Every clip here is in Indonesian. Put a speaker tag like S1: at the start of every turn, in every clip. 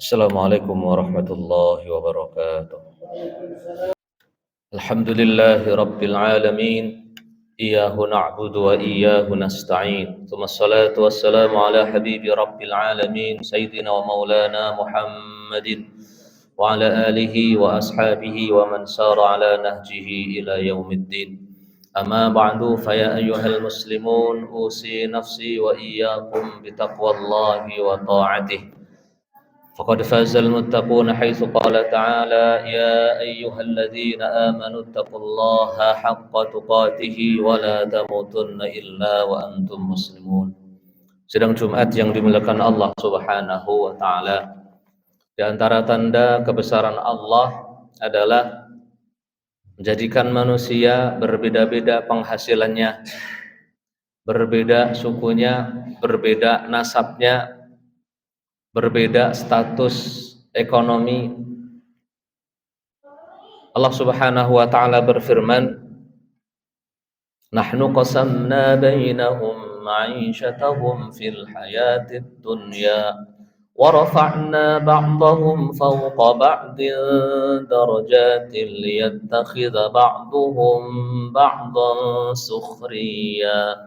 S1: Assalamualaikum warahmatullahi wabarakatuh. Alhamdulillahi rabbil alamin. Iyyahu na'budu wa iyyahu nasta'in. Tsumma assalatu wassalamu ala habibi rabbil alamin sayyidina wa maulana Muhammadin wa ala alihi wa ashabihi wa man sara ala nahjihi ila yaumiddin. Amma ba'du fa ya ayyuhal muslimun usi nafsi wa iyyakum bitaqwallahi wa ta'atihi. فقد فاز المتقون حيث قال تعالى يا أيها الذين آمنوا اتقوا الله حق تقاته ولا تموتن إلا وأنتم مسلمون. Sidang Jumat yang dimuliakan Allah Subhanahu wa taala. Di antara tanda kebesaran Allah adalah menjadikan manusia berbeda-beda penghasilannya, berbeda sukunya, berbeda nasabnya, berbeda status ekonomi. Allah Subhanahu wa taala berfirman, "Nahnu qasamna bainahum ma'ishatahum fil hayatid dunya wa rafa'na ba'dahum fawqa ba'din darajatin liyattakhidha ba'duhum ba'dan sukhriya."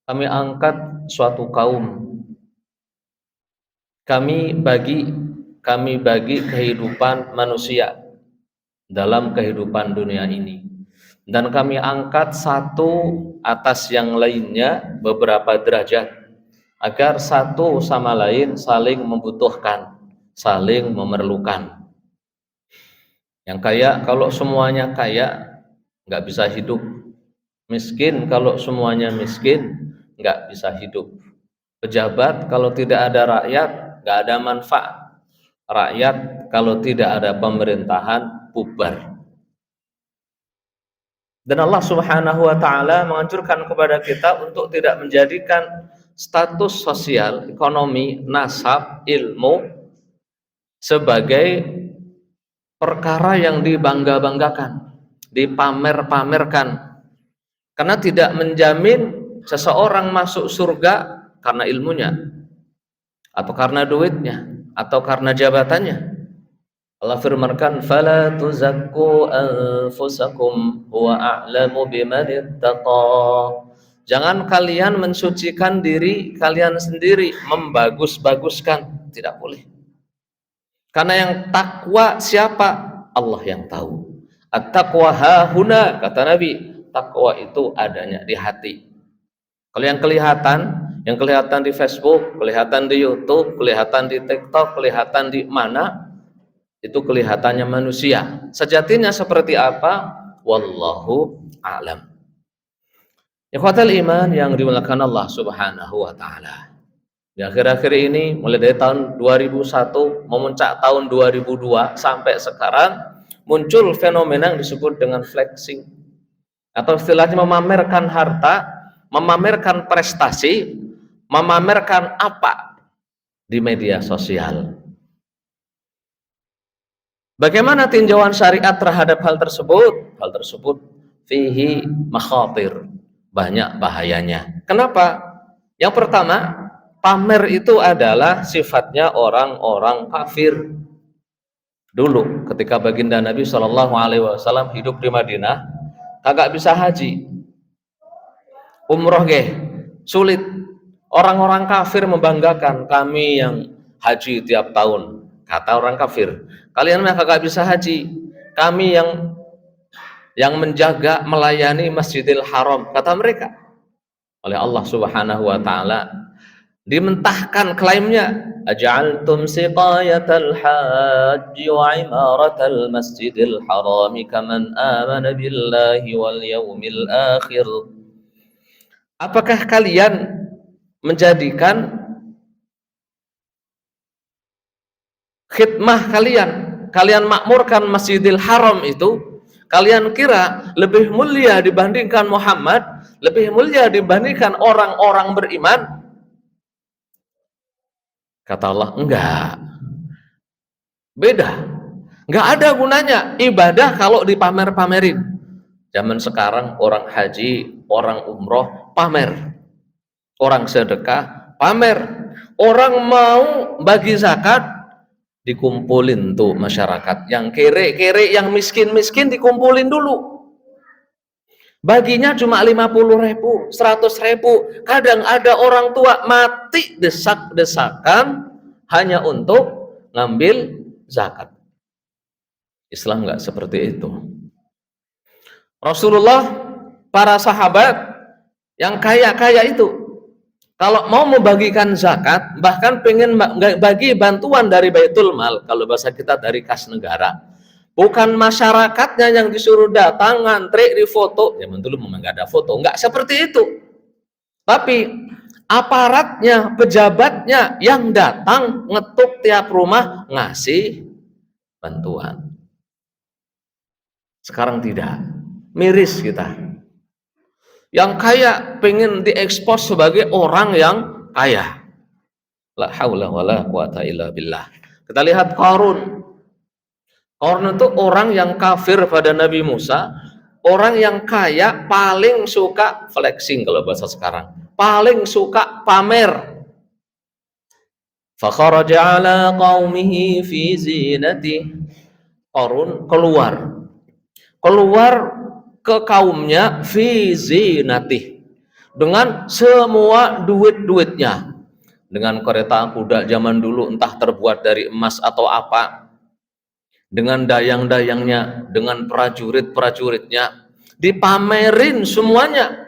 S1: Kami angkat suatu kaum, kami bagi kehidupan manusia dalam kehidupan dunia ini, dan kami angkat satu atas yang lainnya beberapa derajat agar satu sama lain saling membutuhkan, saling memerlukan. Yang kaya kalau semuanya kaya nggak bisa hidup, miskin kalau semuanya miskin nggak bisa hidup, pejabat kalau tidak ada rakyat nggak ada manfaat, rakyat kalau tidak ada pemerintahan bubar. Dan Allah Subhanahu wa taala menganjurkan kepada kita untuk tidak menjadikan status sosial, ekonomi, nasab, ilmu sebagai perkara yang dibangga-banggakan, dipamer-pamerkan, karena tidak menjamin seseorang masuk surga karena ilmunya, atau karena duitnya, atau karena jabatannya. Allah firmankan, "Fala tuzakku anfusakum huwa a'lamu biman ittaqa." Jangan kalian mensucikan diri kalian sendiri, membagus-baguskan, tidak boleh. Karena yang takwa siapa? Allah yang tahu. At-taqwa hahuna, kata Nabi, takwa itu adanya di hati. Kalau yang kelihatan di Facebook, kelihatan di YouTube, kelihatan di TikTok, kelihatan di mana, itu kelihatannya manusia. Sejatinya seperti apa? Wallahu a'lam. Ikhwatal iman yang dimuliakan Allah Subhanahu wa taala. Di akhir-akhir ini, mulai dari tahun 2001 memuncak tahun 2002 sampai sekarang, muncul fenomena yang disebut dengan flexing, atau istilahnya memamerkan harta, memamerkan prestasi, memamerkan apa di media sosial. Bagaimana tinjauan syariat terhadap hal tersebut? Hal tersebut fihi makhatir, banyak bahayanya. Kenapa? Yang pertama, pamer itu adalah sifatnya orang-orang kafir. Dulu ketika baginda Nabi SAW hidup di Madinah, kagak bisa haji, umroh sulit. Orang-orang kafir membanggakan, kami yang haji tiap tahun. Kata orang kafir, kalian mah kagak bisa haji, kami yang menjaga, melayani Masjidil Haram, kata mereka. Oleh Allah Subhanahu wa taala dimentahkan klaimnya, aj'altum siqayatal haji wa imaratal Masjidil Haram kaman amana billahi wal yaumil akhir. Apakah kalian menjadikan khidmah kalian makmurkan Masjidil Haram itu, kalian kira lebih mulia dibandingkan Muhammad, lebih mulia dibandingkan orang-orang beriman? Kata Allah, enggak, beda. Nggak ada gunanya ibadah kalau dipamer-pamerin. Zaman sekarang orang haji, orang umroh pamer, orang sedekah pamer, orang mau bagi zakat dikumpulin tuh masyarakat, yang kere-kere, yang miskin-miskin dikumpulin dulu. Baginya cuma 50.000, 100.000. Kadang ada orang tua mati desak-desakan hanya untuk ngambil zakat. Islam nggak seperti itu. Rasulullah, para sahabat yang kaya-kaya itu, kalau mau membagikan zakat, bahkan pengen bagi bantuan dari Baitul Mal, kalau bahasa kita dari kas negara. Bukan masyarakatnya yang disuruh datang, ngantri, difoto. Zaman dulu memang nggak ada foto, nggak seperti itu. Tapi aparatnya, pejabatnya yang datang ngetuk tiap rumah ngasih bantuan. Sekarang tidak, miris kita. Yang kaya pengen diekspos sebagai orang yang kaya. La haula wala quwata illa billah. Kita lihat Qarun. Qarun itu orang yang kafir pada Nabi Musa, orang yang kaya paling suka flexing kalau bahasa sekarang, paling suka pamer. Fa kharaja ala qaumihi fi zinati. Qarun keluar ke kaumnya fi zinati, dengan semua duit-duitnya, dengan kereta kuda zaman dulu entah terbuat dari emas atau apa, dengan dayang-dayangnya, dengan prajurit-prajuritnya, dipamerin semuanya.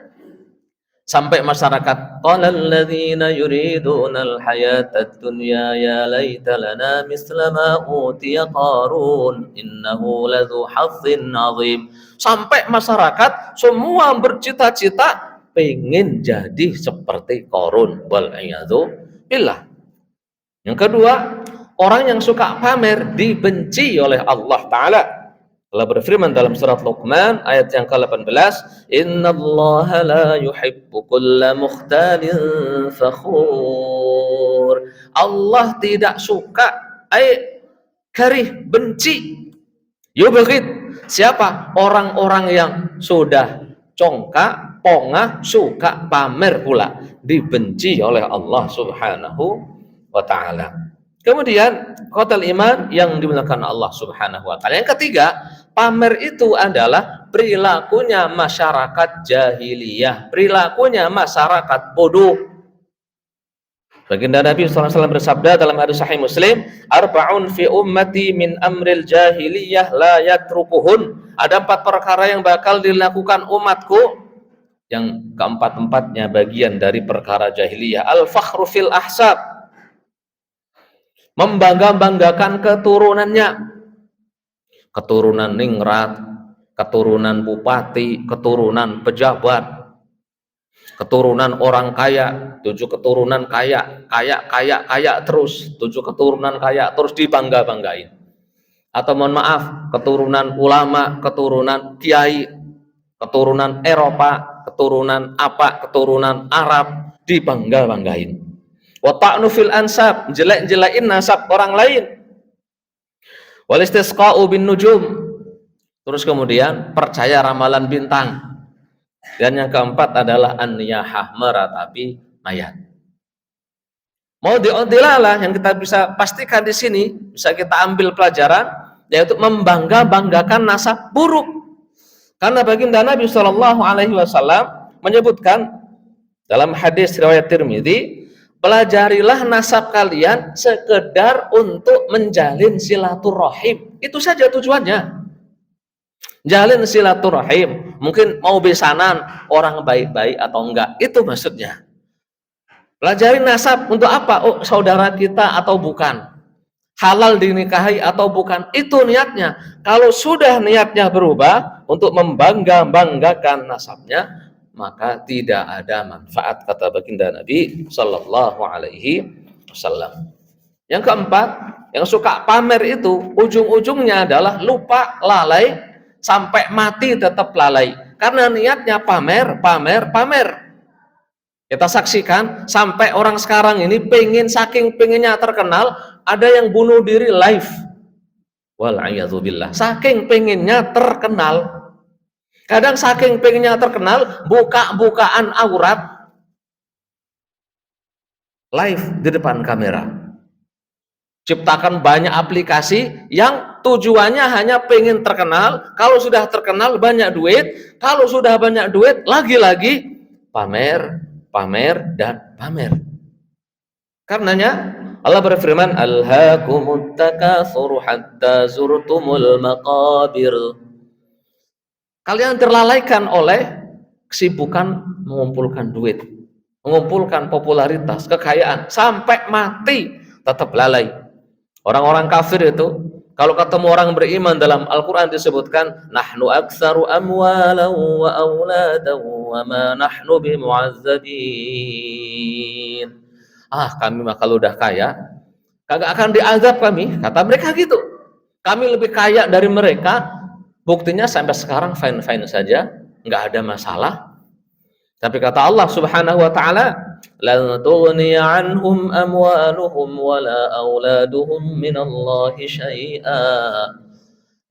S1: Sampai masyarakat, qala alladziina yuriduna al-hayata ad-dunya ya laita lana misla ma utiya Qarun innahu ladzu hazzin 'adzim. Sampai masyarakat semua bercita-cita pengen jadi seperti Qarun, wal iyadzu billah. Yang kedua, orang yang suka pamer dibenci oleh Allah Ta'ala. Allah berfirman dalam surat Luqman ayat yang ke-18, innallaha la yuhibbu kulla mukhtalin fakhur. Allah tidak suka, karih, benci, yubghid, siapa? Orang-orang yang sudah congkak, pongah, suka pamer pula, dibenci oleh Allah Subhanahu wa ta'ala. Kemudian qatal iman yang dimuliakan Allah Subhanahu wa ta'ala. Yang ketiga, pamer itu adalah perilakunya masyarakat jahiliyah, perilakunya masyarakat bodoh. Baginda Nabi SAW bersabda dalam hadis Sahih Muslim, arba'un fi ummati min amril jahiliyah la yatrukuhun. Ada 4 perkara yang bakal dilakukan umatku, yang keempat-empatnya bagian dari perkara jahiliyah. Al-fakhru fil ahsab, membangga-banggakan keturunannya, keturunan ningrat, keturunan bupati, keturunan pejabat, keturunan orang kaya, 7 keturunan kaya terus, 7 keturunan kaya terus dibangga-banggain. Atau mohon maaf, keturunan ulama, keturunan kiai, keturunan Eropa, keturunan apa, keturunan Arab, dibangga-banggain. Wa ta'nu fil ansab, jelek-jelekin nasab orang lain. Wal istisqa'u bin nujum, terus kemudian percaya ramalan bintang. Dan yang keempat adalah an-niyahah, meratapi mayat. Mau dilalah yang kita bisa pastikan di sini, bisa kita ambil pelajaran, yaitu membangga-banggakan nasab buruk. Karena baginda Nabi SAW menyebutkan dalam hadis riwayat Tirmidzi, pelajarilah nasab kalian sekedar untuk menjalin silaturahim. Itu saja tujuannya. Jalin silaturahim. Mungkin mau besanan orang baik-baik atau enggak, itu maksudnya. Pelajari nasab untuk apa? Oh, saudara kita atau bukan? Halal dinikahi atau bukan? Itu niatnya. Kalau sudah niatnya berubah untuk membangga-banggakan nasabnya, maka tidak ada manfaat, kata baginda Nabi Sallallahu Alaihi Wasallam. Yang keempat, yang suka pamer itu ujung-ujungnya adalah lupa, lalai, sampai mati tetap lalai. Karena niatnya pamer. Kita saksikan sampai orang sekarang ini saking pengennya terkenal, ada yang bunuh diri live. Wal'iyadzubillah. Saking pengennya terkenal. Kadang saking pengennya terkenal, buka-bukaan aurat live di depan kamera. Ciptakan banyak aplikasi yang tujuannya hanya pengen terkenal. Kalau sudah terkenal banyak duit, kalau sudah banyak duit lagi-lagi pamer, pamer dan pamer. Karenanya Allah berfirman, "Alhaakumut takatsur hatta zurtumul maqabir." Kalian terlalaikan oleh kesibukan mengumpulkan duit, mengumpulkan popularitas, kekayaan, sampai mati tetap lalai. Orang-orang kafir itu kalau ketemu orang beriman, dalam Al-Quran disebutkan, nahnu aktsaru amwalan wa auladan wa ma nahnu bimu'azzabin. Kami mah kalau udah kaya kagak akan diazab kami, kata mereka gitu. Kami lebih kaya dari mereka. Buktinya sampai sekarang fine-fine saja, nggak ada masalah. Tapi kata Allah Subhanahu wa taala, lan tughni anhum amwaluhum wala auladuhum minallahi syai'a.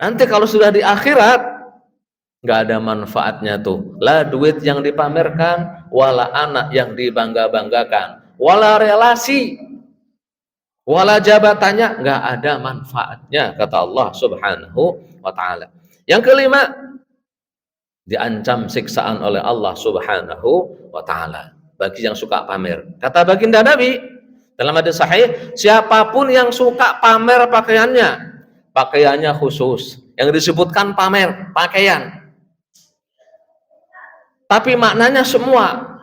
S1: Nanti kalau sudah di akhirat nggak ada manfaatnya tuh. La duit yang dipamerkan, wala anak yang dibangga-banggakan, wala relasi, wala jabatannya, nggak ada manfaatnya, kata Allah Subhanahu wa taala. Yang kelima, diancam siksaan oleh Allah Subhanahu wa taala bagi yang suka pamer. Kata baginda Nabi dalam hadis sahih, siapapun yang suka pamer pakaiannya khusus, yang disebutkan pamer, pakaian. Tapi maknanya semua,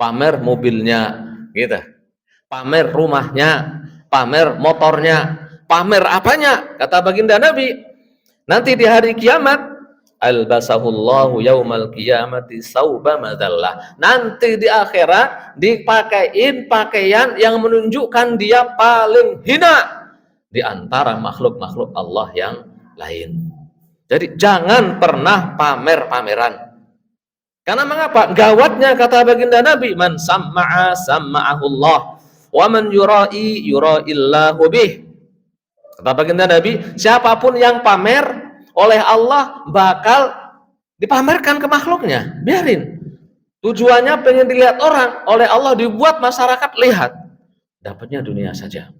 S1: pamer mobilnya, gitu. Pamer rumahnya, pamer motornya, pamer apanya? Kata baginda Nabi, nanti di hari kiamat, albasahullahu yaumal qiyamati sauba madallah. Nanti di akhirat dipakein pakaian yang menunjukkan dia paling hina di antara makhluk-makhluk Allah yang lain. Jadi jangan pernah pamer-pameran. Karena mengapa? Gawatnya kata baginda Nabi, man samma'a samma'ahullah wa man yura'i yura'illahu bih. Kata baginda Nabi, siapapun yang pamer oleh Allah bakal dipamerkan ke makhluknya. Biarin. Tujuannya pengen dilihat orang, oleh Allah dibuat masyarakat lihat. Dapatnya dunia saja.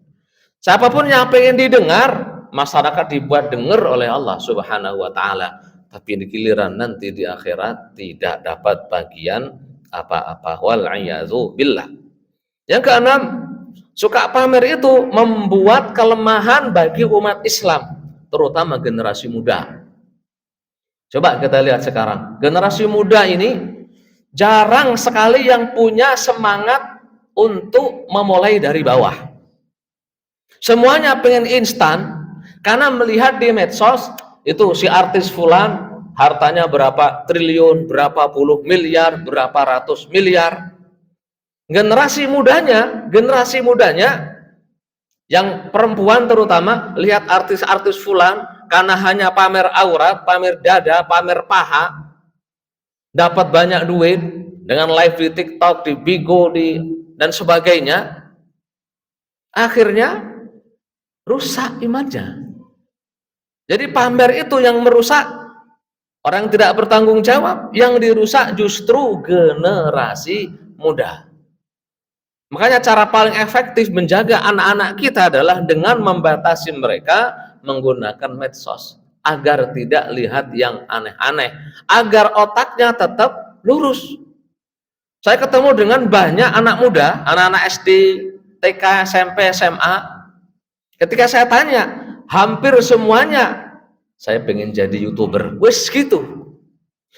S1: Siapapun yang pengen didengar, masyarakat dibuat dengar oleh Allah Subhanahu wa taala. Tapi di giliran nanti di akhirat tidak dapat bagian apa-apa. Wal'iyadzu billah. Yang keenam, suka pamer itu membuat kelemahan bagi umat Islam, terutama generasi muda. Coba kita lihat sekarang, generasi muda ini jarang sekali yang punya semangat untuk memulai dari bawah. Semuanya pengen instan, karena melihat di medsos itu si artis fulan hartanya berapa triliun, berapa puluh miliar, berapa ratus miliar. Generasi mudanya yang perempuan terutama lihat artis-artis fulan karena hanya pamer aurat, pamer dada, pamer paha, dapat banyak duit dengan live di TikTok, di Bigo, dan sebagainya. Akhirnya rusak imannya. Jadi pamer itu yang merusak, orang tidak bertanggung jawab, yang dirusak justru generasi muda. Makanya cara paling efektif menjaga anak-anak kita adalah dengan membatasi mereka menggunakan medsos agar tidak lihat yang aneh-aneh, agar otaknya tetap lurus. Saya ketemu dengan banyak anak muda, anak-anak SD, TK, SMP, SMA. Ketika saya tanya, hampir semuanya saya pengen jadi YouTuber. Wes gitu.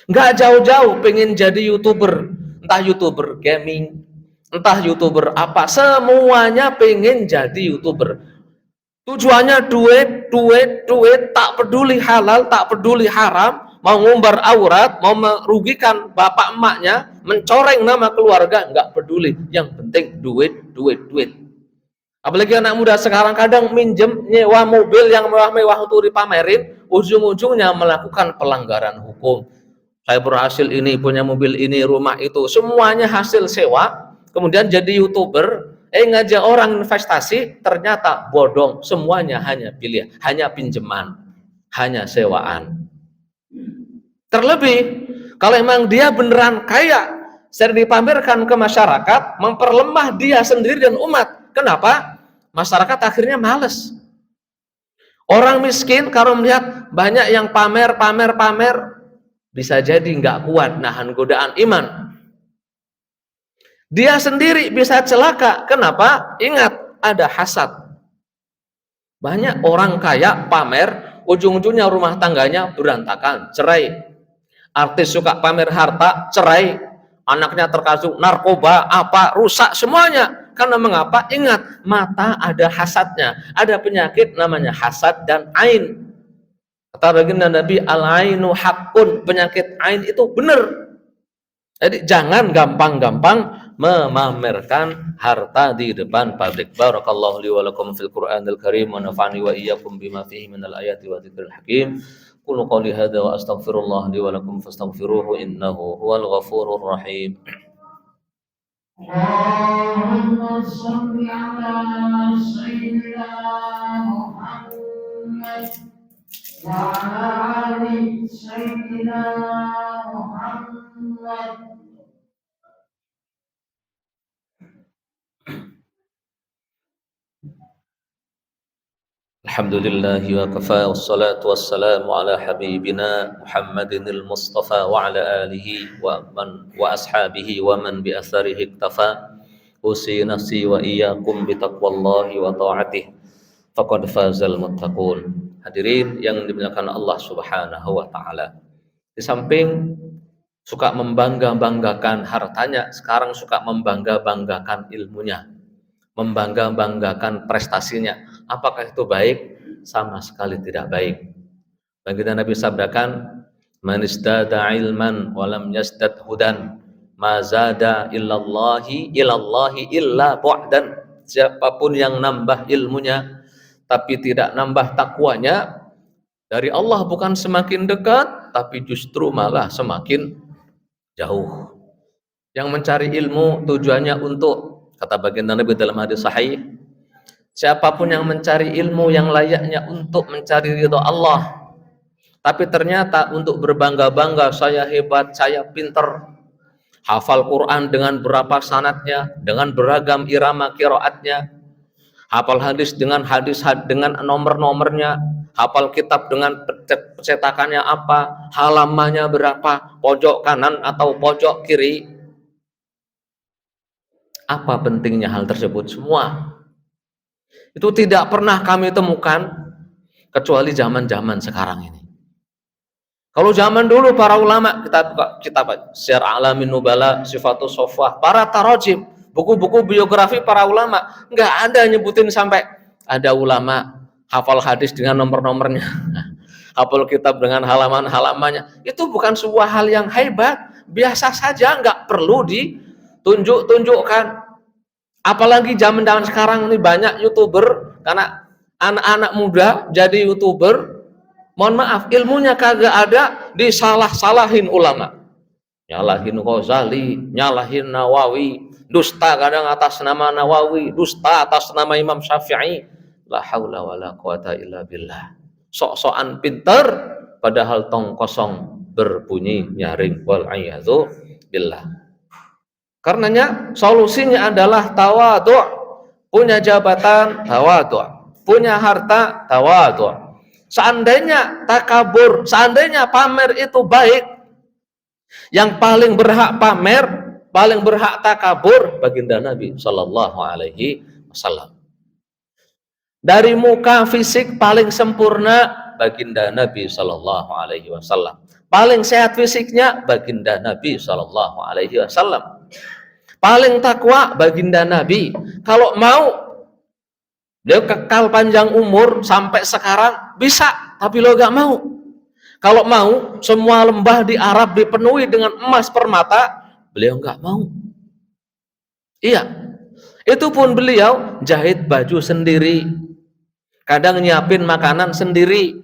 S1: Nggak jauh-jauh pengen jadi YouTuber, entah YouTuber gaming, entah YouTuber apa, semuanya pengen jadi YouTuber. Tujuannya duit, tak peduli halal, tak peduli haram, mau ngumbar aurat, mau merugikan bapak emaknya, mencoreng nama keluarga, nggak peduli. Yang penting duit. Apalagi anak muda sekarang kadang minjem, nyewa mobil yang mewah-mewah untuk dipamerin, ujung-ujungnya melakukan pelanggaran hukum. Saya berhasil ini, punya mobil ini, rumah itu, semuanya hasil sewa, kemudian jadi YouTuber, Ngajak orang investasi ternyata bodong, semuanya hanya pilihan, hanya pinjaman, hanya sewaan. Terlebih kalau emang dia beneran kaya, sering dipamerkan ke masyarakat, memperlemah dia sendiri dan umat. Kenapa? Masyarakat akhirnya males. Orang miskin kalau melihat banyak yang pamer, bisa jadi nggak kuat nahan godaan iman. Dia sendiri bisa celaka. Kenapa? Ingat, ada hasad. Banyak orang kaya pamer, ujung-ujungnya rumah tangganya berantakan, cerai. Artis suka pamer harta, cerai. Anaknya terkasih narkoba, apa, rusak semuanya. Karena mengapa? Ingat, mata ada hasadnya. Ada penyakit namanya hasad dan ain. Kata baginda Nabi, al-ainu haqqun, penyakit ain itu benar. Jadi jangan gampang-gampang memamerkan harta di depan publik. Barakallahu li wa lakum fil Qur'anil Karim wa nafa'ani wa iyyakum bima fihi minal ayati wa dzikril hakim. Qulu qouli hadza wa astaghfirullah li wa lakum fastaghfiruhu innahu huwal ghafurur rahim. Allahumma shalli ala sayyidina Muhammad wa ala ali sayyidina Muhammad. Alhamdulillahi wa kafa wassalatu wassalamu ala habibina Muhammadin al-Mustafa wa ala alihi wa ashabihi wa man bi atharihi iktafa. Usi nafsi wa iyyakum bi taqwallahi wa ta'atih faqad fazal muttaqun. Hadirin yang dimuliakan Allah Subhanahu wa taala. Di samping suka membangga-banggakan hartanya, sekarang suka membangga-banggakan ilmunya, membangga-banggakan prestasinya. Apakah itu baik? Sama sekali tidak baik. Baginda Nabi sabdakan, man istada ilman wa lam yasdad hudan ma zada ilallahi illa bu'dan. Siapapun yang nambah ilmunya tapi tidak nambah takwanya, dari Allah bukan semakin dekat tapi justru malah semakin jauh. Yang mencari ilmu tujuannya untuk, kata baginda Nabi dalam hadis sahih, siapapun yang mencari ilmu yang layaknya untuk mencari ridha Allah, tapi ternyata untuk berbangga-bangga, saya hebat, saya pinter, hafal Quran dengan berapa sanadnya, dengan beragam irama qiraatnya, hafal hadis dengan nomor-nomornya, hafal kitab dengan cetakannya apa, halamannya berapa, pojok kanan atau pojok kiri. Apa pentingnya hal tersebut semua? Itu tidak pernah kami temukan kecuali zaman-zaman sekarang ini. Kalau zaman dulu para ulama, kita Syiar A'lamin Nubala, Sifatus Sofwah, para tarajim, buku-buku biografi para ulama, nggak ada nyebutin sampai ada ulama hafal hadis dengan nomor-nomornya, hafal kitab dengan halaman-halamannya. Itu bukan sebuah hal yang hebat, biasa saja, nggak perlu ditunjukkan. Apalagi zaman sekarang ini banyak YouTuber, karena anak-anak muda jadi YouTuber, mohon maaf, ilmunya kagak ada, disalah-salahin ulama. Nyalahin Ghazali, nyalahin Nawawi, dusta kadang atas nama Nawawi, dusta atas nama Imam Syafi'i. La haula wala quwata illa billah. Sok-sokan pinter, padahal tong kosong berbunyi nyaring, wal a'yadzu billah. Karenanya solusinya adalah tawadhu', punya jabatan tawadhu', punya harta tawadhu'. Seandainya takabur, seandainya pamer itu baik, yang paling berhak pamer, paling berhak takabur baginda Nabi sallallahu alaihi wasallam. Dari muka fisik paling sempurna baginda Nabi sallallahu alaihi wasallam. Paling sehat fisiknya baginda Nabi sallallahu alaihi wasallam. Paling takwa baginda Nabi. Kalau mau dia kekal panjang umur sampai sekarang bisa, tapi lo gak mau. Kalau mau semua lembah di Arab dipenuhi dengan emas permata, beliau gak mau. Iya, itu pun beliau jahit baju sendiri, kadang nyiapin makanan sendiri.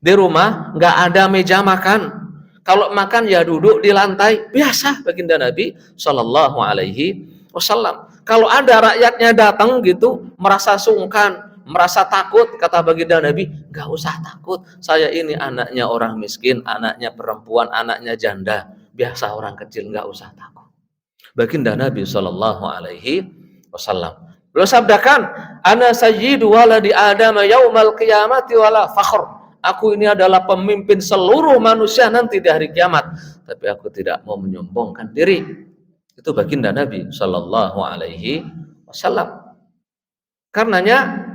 S1: Di rumah gak ada meja makan. Kalau makan ya duduk di lantai, biasa baginda Nabi Shallallahu Alaihi Wasallam. Kalau ada rakyatnya datang gitu, merasa sungkan, merasa takut, kata baginda Nabi, gak usah takut. Saya ini anaknya orang miskin, anaknya perempuan, anaknya janda. Biasa orang kecil, gak usah takut. Baginda Nabi Shallallahu Alaihi Wasallam. Beliau sabdakan, ana sayyidu waladi Adam yaumal qiyamati wala fakhr. Aku ini adalah pemimpin seluruh manusia nanti di hari kiamat, tapi aku tidak mau menyombongkan diri. Itu baginda Nabi Shallallahu Alaihi Wasallam. Karenanya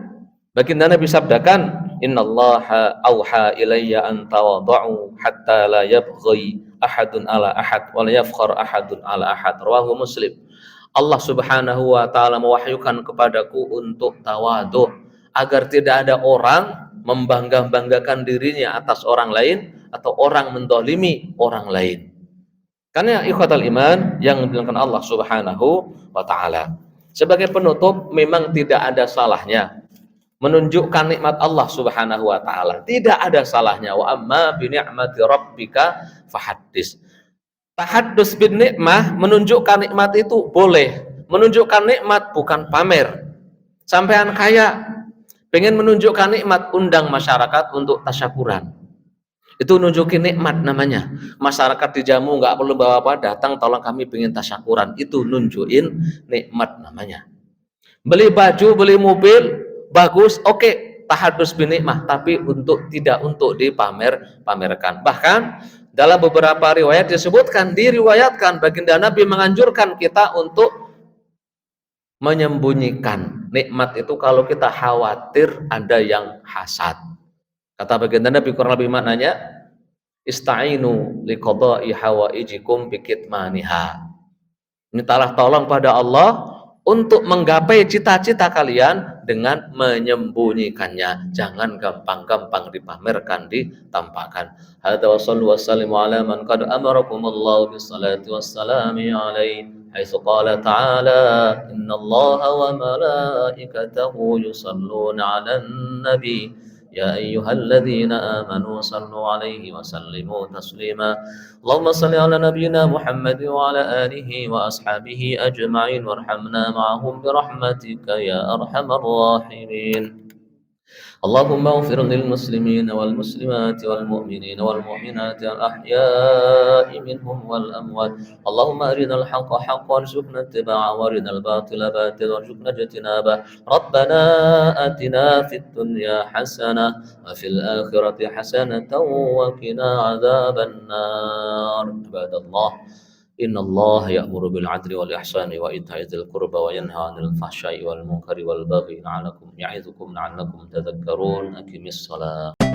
S1: baginda Nabi sabdakan, innallaha auha ilayya an tawadhu hatta la yabghi ahadun ala ahad wa la yafkhar ahadun ala ahad. Rawahu Muslim. Allah Subhanahu wa taala mewahyukan kepadaku untuk tawadhu agar tidak ada orang membangga-banggakan dirinya atas orang lain atau orang mendolimi orang lain. Karena ikhwatal iman yang dilakukan Allah Subhanahu wa taala. Sebagai penutup, memang tidak ada salahnya menunjukkan nikmat Allah Subhanahu wa taala. Tidak ada salahnya. Wa amma bi ni'mati rabbika fahaddis. Tahaddus bin nikmah, menunjukkan nikmat itu boleh. Menunjukkan nikmat bukan pamer. Sampean kaya, pengen menunjukkan nikmat, undang masyarakat untuk tasyakuran. Itu nunjukin nikmat namanya. Masyarakat dijamu nggak perlu bawa apa, datang tolong kami pengen tasyakuran. Itu nunjukin nikmat namanya. Beli baju, beli mobil, bagus, oke, tahadus bin nikmah, tapi tidak untuk dipamerkan. Bahkan dalam beberapa riwayat diriwayatkan baginda Nabi menganjurkan kita untuk menyembunyikan nikmat itu kalau kita khawatir ada yang hasad. Kata baginda Nabi kurang lebih maknanya, ista'inu liqada'i hawaijikum bikitmaniha. Mintalah tolong pada Allah untuk menggapai cita-cita kalian dengan menyembunyikannya. Jangan gampang-gampang dipamerkan, ditampakkan. Hadza wa sallu wa sallimu ala man qad amarakumullahu bis-salati was-salami alaihi. Haitsu qala ta'ala, innallaha wa malaikatahu yusalluna 'alan nabi. يا أيها الذين آمنوا صلوا عليه وسلموا تسليما اللهم صل على نبينا محمد وعلى آله وأصحابه أجمعين وارحمنا معهم برحمتك يا أرحم الراحمين اللهم اغفر للمسلمين والمسلمات والمؤمنين والمؤمنات الأحياء منهم والأموات اللهم أرنا الحق حقا وارزقنا اتباعه وارنا الباطل باطلا وارزقنا اجتنابه ربنا آتنا في الدنيا حسنة وفي الآخرة حسنة وقنا عذاب النار عباد الله إن الله يأمر بالعدل والإحسان وإيتاء ذي القربى وينهى عن الفحشاء والمنكر والبغي يعظكم لعلكم تذكرون أقم الصلاة